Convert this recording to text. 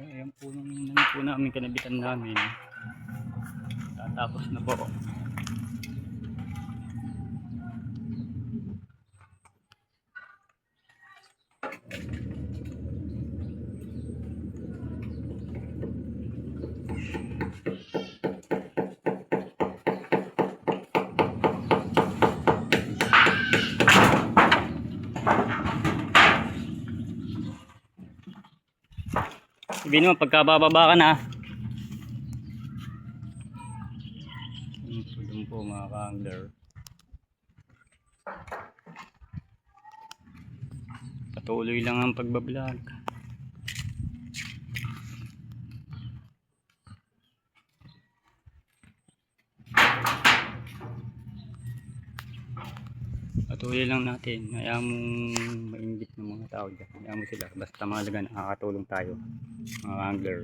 Ayan po nung po namin kanabitan namin. Tatapos na po. Sabihin mo pagkabababa ka na. Doon po mga ka-angler. Patuloy lang ang pagbablog. Patuloy lang natin. Hayaan mong mainggit ng mga tao dyan. Hayaan mo sila. Basta mahalaga nakakatulong tayo mga angler.